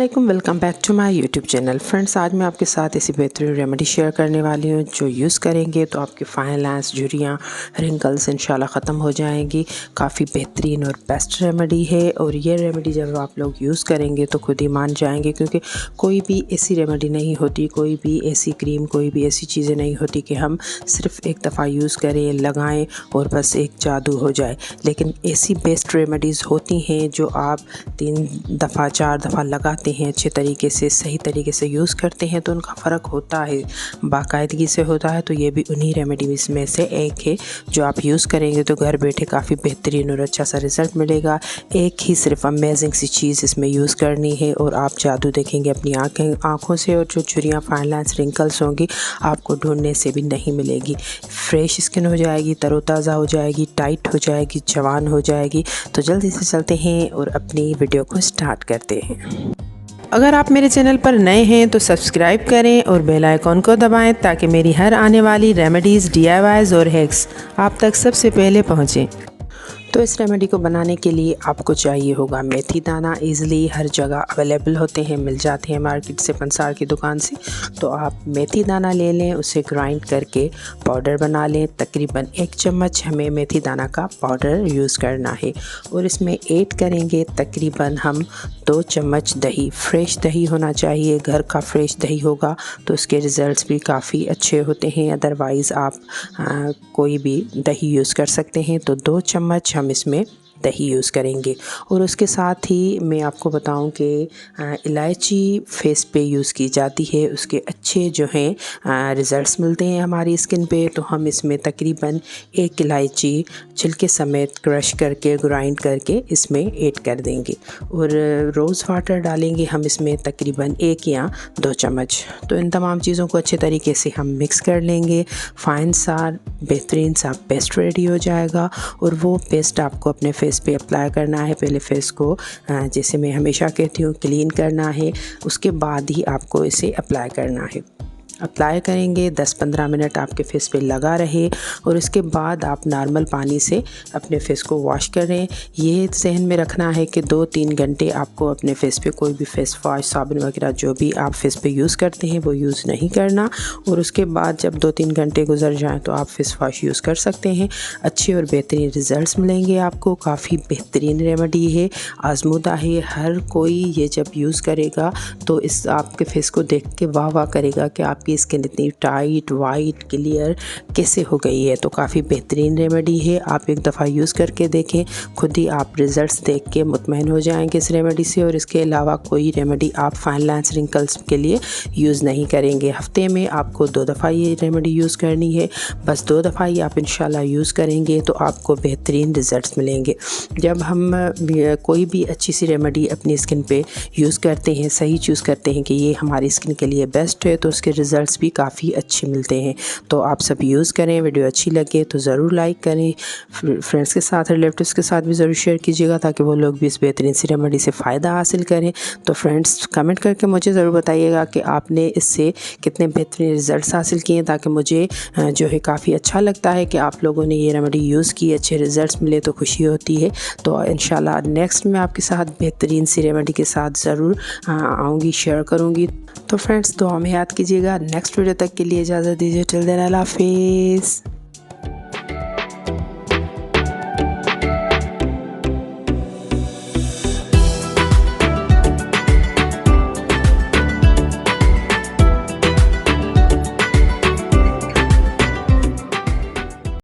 अस्सलामुअलैकुम, welcome back to my YouTube channel. Friends, आज मैं आपके साथ ऐसी बेहतरीन रेमेडी शेयर करने वाली हूँ जो यूज़ करेंगे तो आपके फाइन लाइंस, झुर्रियाँ, रिंकल्स इंशाल्लाह ख़त्म हो जाएंगी। काफ़ी बेहतरीन और बेस्ट रेमेडी है और ये रेमेडी जब आप लोग यूज़ करेंगे तो खुद ही मान जाएंगे, क्योंकि कोई भी ऐसी रेमेडी नहीं होती, कोई भी ऐसी क्रीम, कोई भी ऐसी चीज़ें नहीं होती कि हम सिर्फ एक दफ़ा यूज़ करें, लगाएँ और बस एक जादू हो जाए। लेकिन ऐसी बेस्ट रेमेडीज़ होती हैं जो आप 3 दफ़ा 4 दफ़ा लगाते हैं, अच्छे तरीके से, सही तरीके से यूज़ करते हैं तो उनका फ़र्क होता है, बाकायदगी से होता है। तो ये भी उन्हीं रेमेडीज़ में से एक है जो आप यूज़ करेंगे तो घर बैठे काफ़ी बेहतरीन और अच्छा सा रिज़ल्ट मिलेगा। एक ही सिर्फ अमेजिंग सी चीज़ इसमें यूज़ करनी है और आप जादू देखेंगे अपनी आँखों से, और जो झुर्रियाँ, फाइन लाइंस, रिंकल्स होंगी आपको ढूंढने से भी नहीं मिलेगी। फ्रेश स्किन हो जाएगी, तरोताज़ा हो जाएगी, टाइट हो जाएगी, जवान हो जाएगी। तो जल्दी से चलते हैं और अपनी वीडियो को स्टार्ट करते हैं। अगर आप मेरे चैनल पर नए हैं तो सब्सक्राइब करें और बेल आइकॉन को दबाएं ताकि मेरी हर आने वाली रेमेडीज़, DIYs और हैक्स आप तक सबसे पहले पहुंचें। तो इस रेमेडी को बनाने के लिए आपको चाहिए होगा मेथी दाना। ईज़िली हर जगह अवेलेबल होते हैं, मिल जाते हैं मार्केट से, पंसार की दुकान से। तो आप मेथी दाना ले लें, उसे ग्राइंड करके पाउडर बना लें। तकरीबन 1 चम्मच हमें मेथी दाना का पाउडर यूज़ करना है और इसमें ऐड करेंगे तकरीबन हम 2 चम्मच दही। फ्रेश दही होना चाहिए, घर का फ्रेश दही होगा तो उसके रिज़ल्ट्स भी काफ़ी अच्छे होते हैं। अदरवाइज़ आप कोई भी दही यूज़ कर सकते हैं। तो 2 चम्मच हम इसमें दही यूज़ करेंगे और उसके साथ ही मैं आपको बताऊं कि इलायची फेस पे यूज़ की जाती है, उसके अच्छे जो हैं रिज़ल्ट्स मिलते हैं हमारी स्किन पे। तो हम इसमें तकरीबन 1 इलायची छिलके समेत क्रश करके, ग्राइंड करके इसमें ऐड कर देंगे और रोज़ वाटर डालेंगे हम इसमें तकरीबन 1 या 2 चम्मच। तो इन तमाम चीज़ों को अच्छे तरीके से हम मिक्स कर लेंगे। फाइन सा बेहतरीन सा पेस्ट रेडी हो जाएगा और वो पेस्ट आपको अपने फेस पे अप्लाई करना है। पहले फेस को जैसे मैं हमेशा कहती हूँ क्लीन करना है, उसके बाद ही आपको इसे अप्लाई करना है। अप्लाई करेंगे, 10-15 मिनट आपके फेस पे लगा रहे और इसके बाद आप नॉर्मल पानी से अपने फेस को वॉश करें। ये जहन में रखना है कि 2-3 घंटे आपको अपने फेस पे कोई भी फेस वॉश, साबुन वगैरह जो भी आप फेस पे यूज़ करते हैं वो यूज़ नहीं करना। और उसके बाद जब 2-3 घंटे गुजर जाएं तो आप फेस वॉश यूज़ कर सकते हैं। अच्छे और बेहतरीन रिज़ल्ट्स मिलेंगे आपको। काफ़ी बेहतरीन रेमेडी है, आजमूदा है। हर कोई ये जब यूज़ करेगा तो इस आपके फेस को देख के वाह वाह करेगा कि आपकी स्किन इतनी टाइट, वाइट, क्लियर कैसे हो गई है। तो काफ़ी बेहतरीन रेमेडी है, आप एक दफ़ा यूज़ करके देखें, खुद ही आप रिज़ल्ट्स देख के मुतमईन हो जाएंगे इस रेमेडी से। और इसके अलावा कोई रेमेडी आप फाइन लाइंस, रिंकल्स के लिए यूज़ नहीं करेंगे। हफ्ते में आपको 2 दफ़ा ये रेमेडी यूज़ करनी है, बस 2 दफ़ा ही आप इंशाल्लाह यूज़ करेंगे तो आपको बेहतरीन रिज़ल्ट्स मिलेंगे। जब हम कोई भी अच्छी सी रेमेडी अपनी स्किन पे यूज़ करते हैं, सही चूज़ करते हैं कि ये हमारी स्किन के लिए बेस्ट है, तो उसके रिज़ल्ट्स भी काफ़ी अच्छे मिलते हैं। तो आप सब यूज़ करें। वीडियो अच्छी लगे तो ज़रूर लाइक करें, फ्रेंड्स के साथ, रिलेटिव्स के साथ भी ज़रूर शेयर कीजिएगा ताकि वो लोग भी इस बेहतरीन सी रेमेडी से फ़ायदा हासिल करें। तो फ्रेंड्स, कमेंट करके मुझे ज़रूर बताइएगा कि आपने इससे कितने बेहतरीन रिज़ल्ट्स हासिल किए, ताकि मुझे जो है काफ़ी अच्छा लगता है कि आप लोगों ने ये रेमेडी यूज़ की, अच्छे रिज़ल्ट्स मिले तो खुशी होती है। तो इंशाल्लाह नेक्स्ट मैं आपके साथ बेहतरीन सी रेमेडी के साथ ज़रूर आऊँगी, शेयर करूँगी। तो फ्रेंड्स, दुआ में याद कीजिएगा। नेक्स्ट वीडियो तक के लिए इजाज़त दीजिए। टिल देन, अल्लाह हाफिज़।